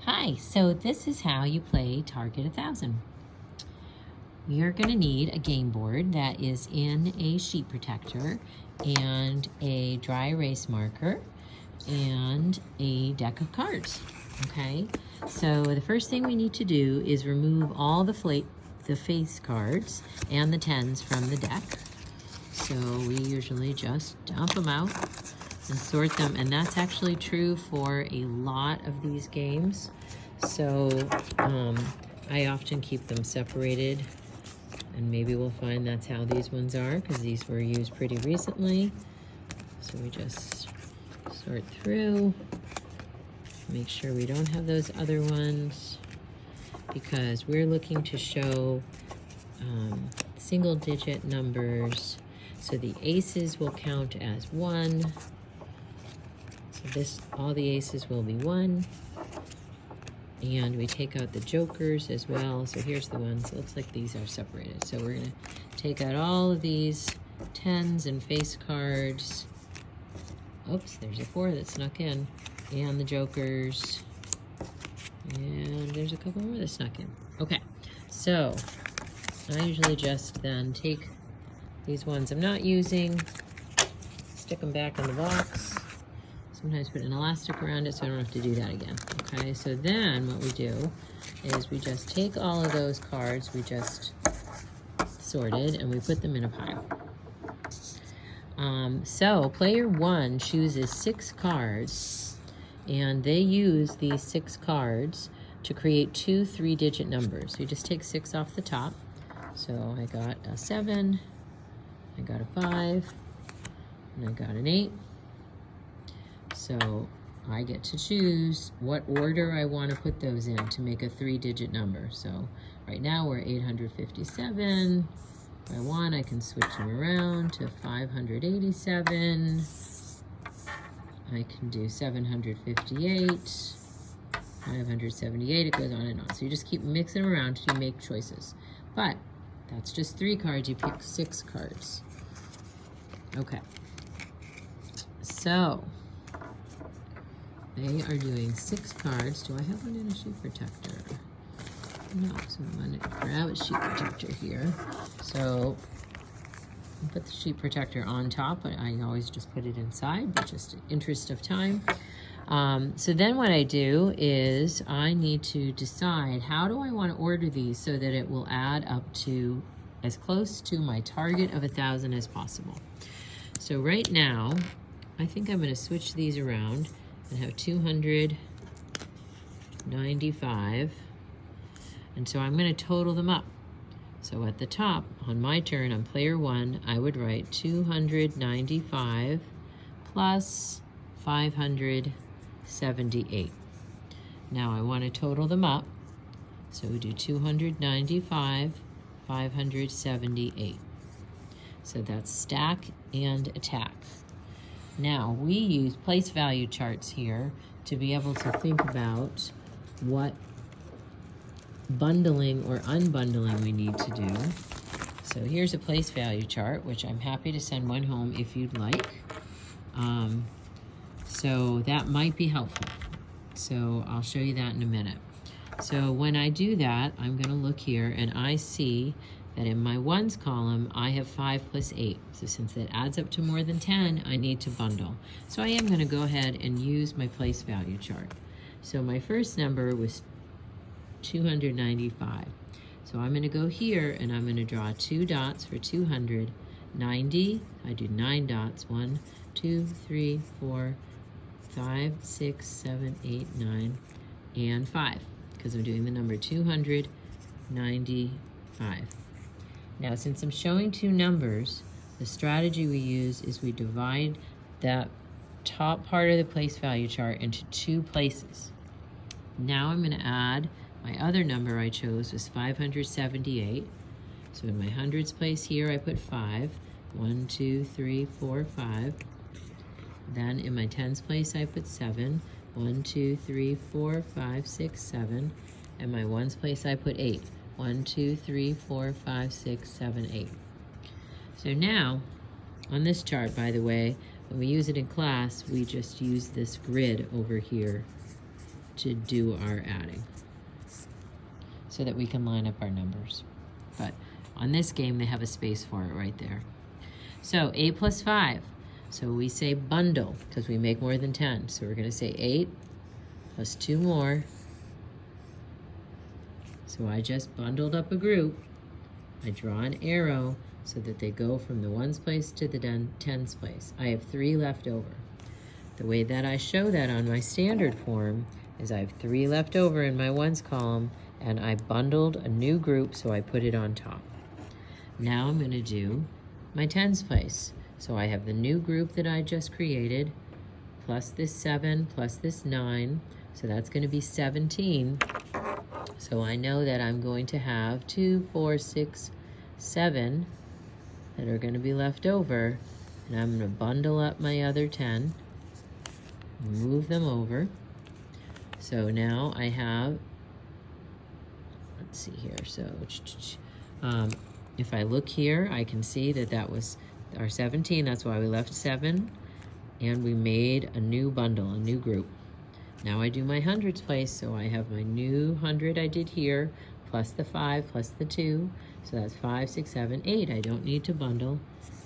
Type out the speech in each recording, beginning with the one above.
Hi, so this is how you play Target 1000. You're going to need a game board that is in a sheet protector and a dry erase marker and a deck of cards, okay? So the first thing we need to do is remove all the face cards and the tens from the deck. So we usually just dump them out and sort them, and that's actually true for a lot of these games. So I often keep them separated, and maybe we'll find that's how these ones are, because these were used pretty recently. So we just sort through, make sure we don't have those other ones, because we're looking to show single digit numbers. So the aces will count as 1. So all the aces will be 1. And we take out the jokers as well. So here's the ones. It looks like these are separated. So we're gonna take out all of these tens and face cards. Oops, there's a 4 that snuck in. And the jokers. And there's a couple more that snuck in. Okay, so I usually just then take these ones I'm not using, stick them back in the box. Sometimes put an elastic around it so I don't have to do that again. Okay, so then what we do is we just take all of those cards we just sorted and we put them in a pile. So player 1 chooses 6 cards, and they use these 6 cards to create 2 3-digit numbers. So you just take 6 off the top. So I got a 7, I got a 5, and I got an 8. So I get to choose what order I want to put those in to make a 3-digit number. So right now we're 857. If I want, I can switch them around to 587. I can do 758, 578, it goes on and on. So you just keep mixing them around till you make choices. But that's just 3 cards, you pick 6 cards. Okay. So they are doing 6 cards. Do I have one in a sheet protector? No, so I'm going to grab a sheet protector here. So I'll put the sheet protector on top, but I always just put it inside, but just in interest of time. So then what I do is I need to decide, how do I want to order these so that it will add up to as close to my target of 1,000 as possible. So right now, I think I'm going to switch these around and have 295, and so I'm going to total them up. So at the top, on my turn, on player 1, I would write 295 plus 578. Now I want to total them up, so we do 295, 578. So that's stack and attack. Now, we use place value charts here to be able to think about what bundling or unbundling we need to do. So here's a place value chart, which I'm happy to send one home if you'd like. So that might be helpful. So I'll show you that in a minute. So when I do that, I'm going to look here and I see that in my ones column, I have 5 plus 8. So since that adds up to more than 10, I need to bundle. So I am going to go ahead and use my place value chart. So my first number was 295. So I'm going to go here and I'm going to draw 2 dots for 290. I do 9 dots. 1, 2, 3, 4, 5, 6, 7, 8, 9, and 5, because I'm doing the number 295. Now, since I'm showing 2 numbers, the strategy we use is we divide that top part of the place value chart into 2 places. Now I'm going to add my other number I chose was 578. So in my hundreds place here, I put 5. 1, 2, 3, 4, 5. Then in my tens place, I put 7. 1, 2, 3, 4, 5, 6, 7. And my ones place, I put 8. 1, 2, 3, 4, 5, 6, 7, 8. So now, on this chart, by the way, when we use it in class, we just use this grid over here to do our adding so that we can line up our numbers. But on this game, they have a space for it right there. So 8 plus 5. So we say bundle because we make more than 10. So we're going to say 8 plus 2 more. So I just bundled up a group. I draw an arrow so that they go from the ones place to the tens place. I have 3 left over. The way that I show that on my standard form is I have 3 left over in my ones column, and I bundled a new group, so I put it on top. Now I'm going to do my tens place. So I have the new group that I just created, plus this 7, plus this 9, so that's going to be 17. So I know that I'm going to have 2, 4, 6, 7 that are going to be left over, and I'm going to bundle up my other 10, move them over. So now I have, let's see here, so if I look here, I can see that that was our 17, that's why we left 7, and we made a new bundle, a new group. Now I do my hundreds place, so I have my new 100 I did here, plus the 5, plus the 2, so that's 5, 6, 7, 8. I don't need to bundle,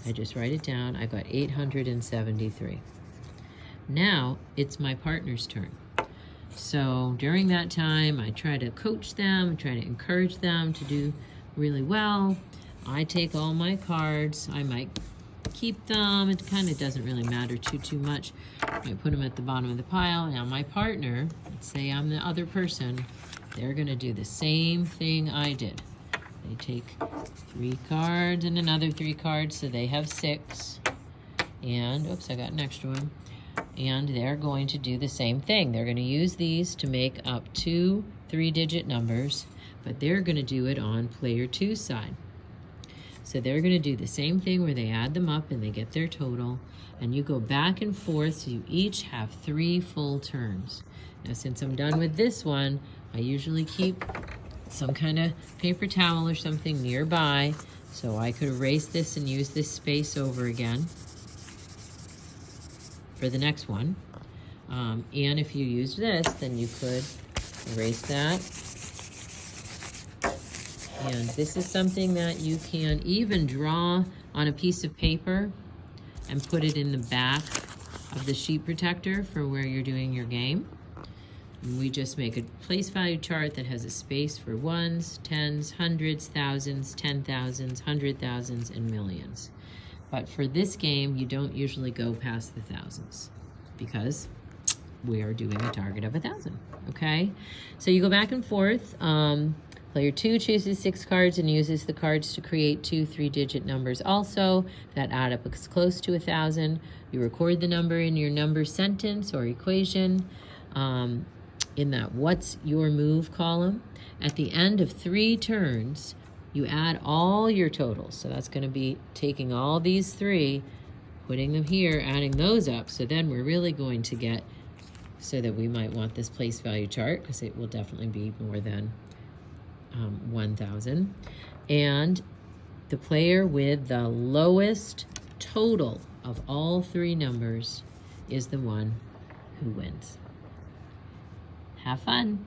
I just write it down. I got 873. Now it's my partner's turn. So during that time, I try to coach them, try to encourage them to do really well. I take all my cards. I might keep them. It kind of doesn't really matter too much. I put them at the bottom of the pile. Now my partner, let's say I'm the other person, they're going to do the same thing I did. They take 3 cards and another 3 cards, so they have 6. And, oops, I got an extra one. And they're going to do the same thing. They're going to use these to make up 2 3-digit numbers, but they're going to do it on player 2's side. So they're going to do the same thing where they add them up and they get their total, and you go back and forth, so you each have 3 full turns. Now since I'm done with this one, I usually keep some kind of paper towel or something nearby so I could erase this and use this space over again for the next one. And if you used this, then you could erase that. And this is something that you can even draw on a piece of paper and put it in the back of the sheet protector for where you're doing your game. And we just make a place value chart that has a space for ones, tens, hundreds, thousands, 10,000s, 100,000s, and millions. But for this game, you don't usually go past the thousands because we are doing a target of 1,000, okay? So you go back and forth. Player 2 chooses 6 cards and uses the cards to create 2 3-digit numbers also that add up as close to 1,000. You record the number in your number sentence or equation in that what's your move column. At the end of 3 turns, you add all your totals. So that's going to be taking all these 3, putting them here, adding those up. So then we're really going to get, so that we might want this place value chart because it will definitely be more than 1,000. And the player with the lowest total of all 3 numbers is the one who wins. Have fun.